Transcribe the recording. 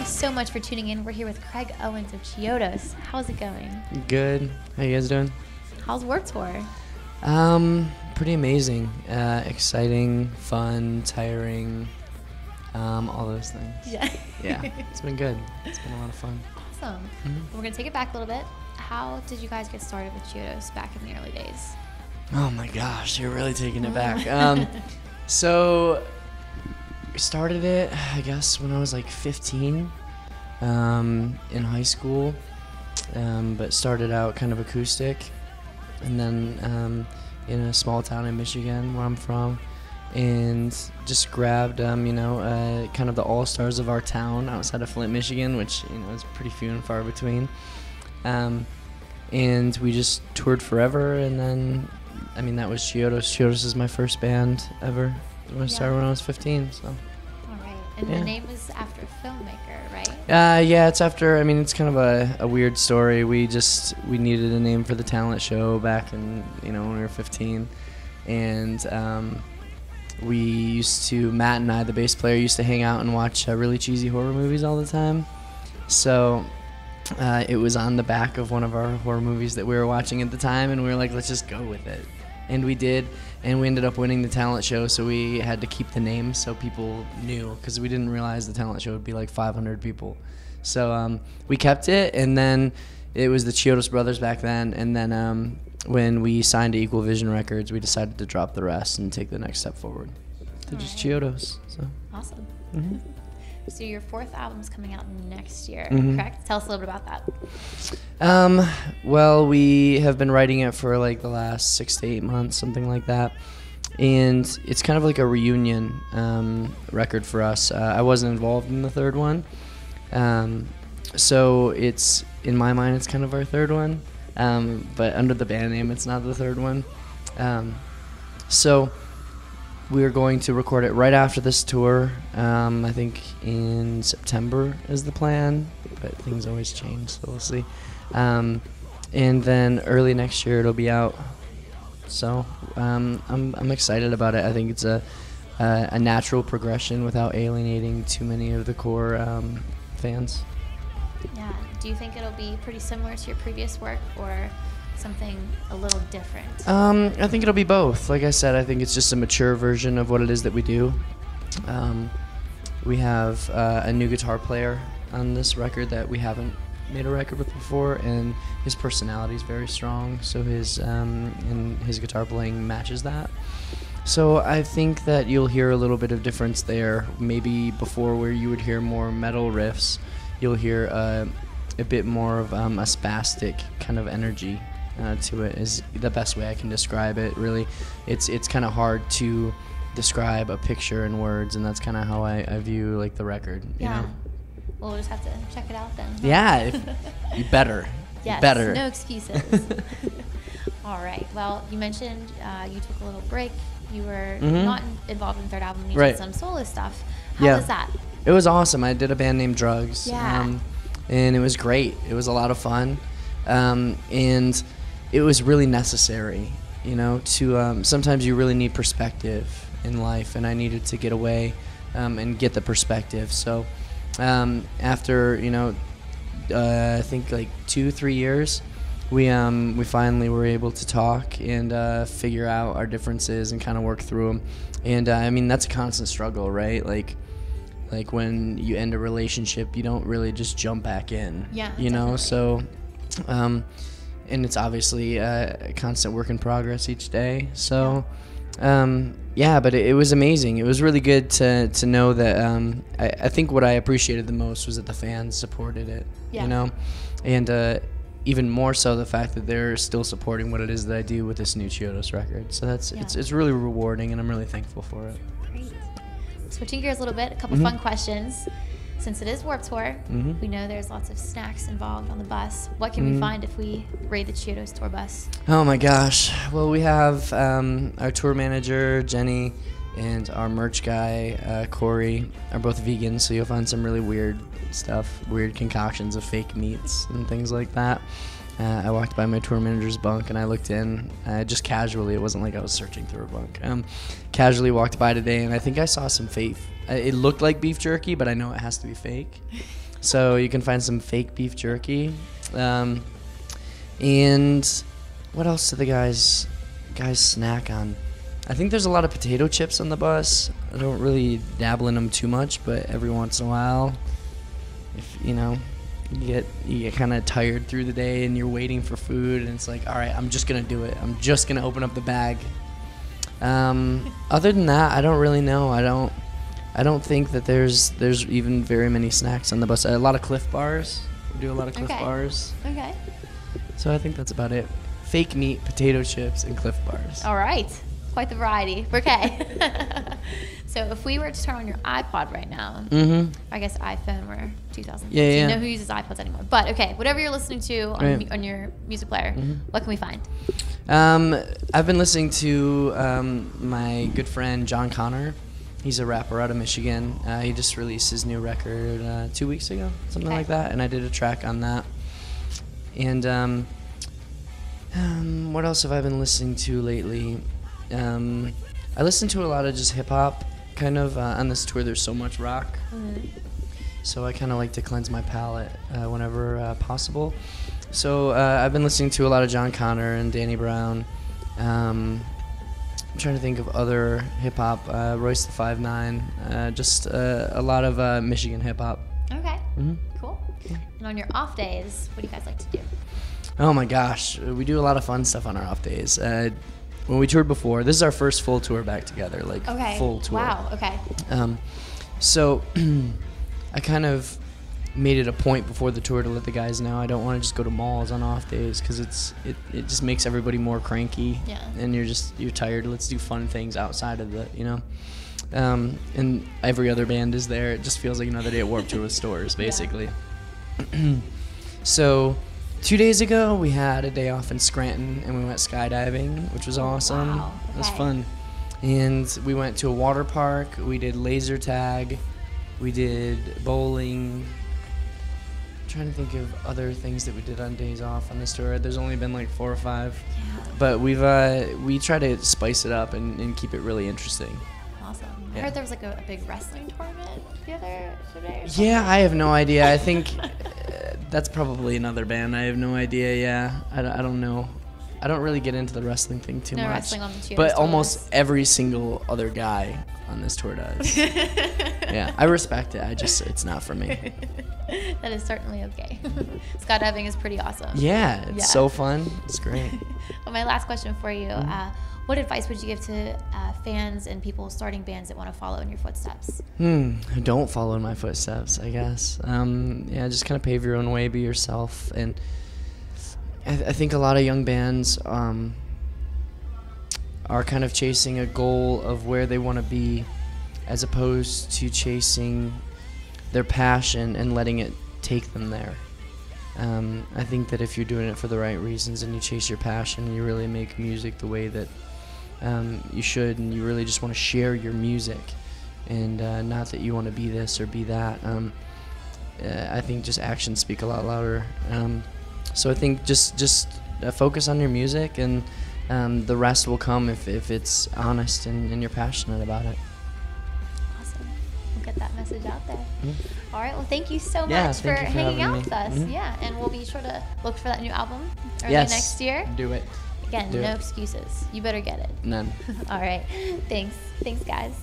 so much for tuning in. We're here with Craig Owens of Chiodos. How's it going? Good. How you guys doing? How's Warped Tour? Pretty amazing. Exciting, fun, tiring, all those things. Yeah. Yeah, it's been good. It's been a lot of fun. Awesome. We're going to take it back a little bit. How did you guys get started with Chiodos back in the early days? Oh my gosh, you're really taking it back. So we started it, I guess, when I was like 15 in high school, but started out kind of acoustic, and then in a small town in Michigan where I'm from, and just grabbed kind of the all-stars of our town outside of Flint, Michigan, which is pretty few and far between, and we just toured forever. And then that was Chiodos. Chiodos is my first band ever. I started when I was 15. So. All right. And the name is after a filmmaker, right? Yeah, it's after. It's kind of a weird story. We needed a name for the talent show back in when we were 15, and Matt and I, the bass player, used to hang out and watch really cheesy horror movies all the time. So it was on the back of one of our horror movies that we were watching at the time, and we were like, let's just go with it. And we did, and we ended up winning the talent show, so we had to keep the name so people knew, because we didn't realize the talent show would be like 500 people. So we kept it, and then it was the Chiodos brothers back then, and then when we signed to Equal Vision Records, we decided to drop the rest and take the next step forward to just Chiodos. So. Awesome. Mm-hmm. So your fourth album's coming out next year, Mm-hmm. correct? Tell us a little bit about that. Well, we have been writing it for like the last 6 to 8 months, something like that. And it's kind of like a reunion record for us. I wasn't involved in the third one. So it's, in my mind, it's kind of our third one. But under the band name, it's not the third one. So we're going to record it right after this tour. I think in September is the plan, but things always change, so we'll see. And then early next year it'll be out. So I'm excited about it. I think it's a natural progression without alienating too many of the core fans. Yeah. Do you think it'll be pretty similar to your previous work, or something a little different? I think it'll be both. Like I said, I think it's just a mature version of what it is that we do. We have a new guitar player on this record that we haven't made a record with before, and his personality is very strong, so his guitar playing matches that. So I think that you'll hear a little bit of difference there. Maybe before, where you would hear more metal riffs, you'll hear a bit more of a spastic kind of energy to it, is the best way I can describe it. Really, it's kind of hard to describe a picture in words, and that's kind of how I view like the record. You know? Well, we'll just have to check it out then. Yeah, you better. Yes, better. No excuses. All right. Well, you mentioned you took a little break. You were not involved in the third album. You did some solo stuff. How was that? It was awesome. I did a band named Drugs. Yeah. And it was great. It was a lot of fun. And it was really necessary, to sometimes you really need perspective in life, and I needed to get away and get the perspective. So after, I think like 2-3 years, we finally were able to talk and figure out our differences and kind of work through them. And that's a constant struggle, right? Like when you end a relationship, you don't really just jump back in. Yeah. Definitely. So, and it's obviously a constant work in progress each day. So, but it was amazing. It was really good to know that. I think what I appreciated the most was that the fans supported it. And even more so the fact that they're still supporting what it is that I do with this new Chiodos record. So it's really rewarding, and I'm really thankful for it. Great. Switching gears a little bit, a couple fun questions. Since it is Warped Tour, we know there's lots of snacks involved on the bus. What can we find if we raid the Chiodos tour bus? Oh my gosh. Well, we have our tour manager, Jenny, and our merch guy, Corey, are both vegans, so you'll find some really weird stuff, weird concoctions of fake meats and things like that. I walked by my tour manager's bunk and I looked in, just casually. It wasn't like I was searching through a bunk. Casually walked by today, and I think I saw some fake. It looked like beef jerky, but I know it has to be fake. So you can find some fake beef jerky. And what else do the guys snack on? I think there's a lot of potato chips on the bus. I don't really dabble in them too much, but every once in a while, if you get kind of tired through the day and you're waiting for food, and it's like, all right, I'm just gonna do it. I'm just gonna open up the bag. Other than that, I don't really know. I don't think that there's even very many snacks on the bus. A lot of Cliff Bars. We do a lot of Cliff Bars. Okay. So I think that's about it. Fake meat, potato chips, and Cliff Bars. All right. Quite the variety. Okay. So if we were to turn on your iPod right now, I guess iPhone, we're 2000. Yeah, You know who uses iPods anymore. But okay, whatever you're listening to on your music player, what can we find? I've been listening to my good friend John Connor. He's a rapper out of Michigan. He just released his new record 2 weeks ago, something like that, and I did a track on that. And what else have I been listening to lately? I listen to a lot of just hip-hop, kind of. On this tour, there's so much rock. So I kind of like to cleanse my palate whenever possible. So I've been listening to a lot of John Connor and Danny Brown. I'm trying to think of other hip-hop, Royce the 5'9", just a lot of Michigan hip-hop. Okay, cool. And on your off days, what do you guys like to do? Oh my gosh, we do a lot of fun stuff on our off days. When we toured before, this is our first full tour back together, like full tour. Wow, okay. So I kind of made it a point before the tour to let the guys know I don't want to just go to malls on off days because it just makes everybody more cranky. Yeah. And you're tired. Let's do fun things outside of the, and every other band is there. It just feels like another day at Warped Tour with Stores, basically. So 2 days ago, we had a day off in Scranton, and we went skydiving, which was awesome. Wow. It was fun. And we went to a water park. We did laser tag. We did bowling. I'm trying to think of other things that we did on days off on this tour. There's only been like 4 or 5. Yeah. But we try to spice it up and keep it really interesting. Awesome. Yeah. I heard there was like a big wrestling tournament the other day or something. Yeah, I have no idea. I think that's probably another band. I have no idea. Yeah, I don't know. I don't really get into the wrestling thing too much. Wrestling on the Chiodos but tour almost bus. every single other guy on this tour does. Yeah, I respect it. It's not for me. That is certainly okay. Skydiving is pretty awesome. Yeah, it's so fun. It's great. Well, my last question for you. What advice would you give to fans and people starting bands that want to follow in your footsteps? Don't follow in my footsteps, I guess. Yeah, just kind of pave your own way, be yourself. And I think a lot of young bands are kind of chasing a goal of where they want to be as opposed to chasing their passion and letting it take them there. I think that if you're doing it for the right reasons and you chase your passion, you really make music the way that you should, and you really just want to share your music, and not that you want to be this or be that. I think just actions speak a lot louder. So I think just focus on your music, and the rest will come if it's honest and you're passionate about it. Awesome. We'll get that message out there. All right. Well, thank you so Yeah, much for thank you for hanging having out me. with us. Yeah, and we'll be sure to look for that new album early Yes. next year. Do it. Again, Do no it. excuses. You better get it. None. All right. Thanks. Thanks, guys.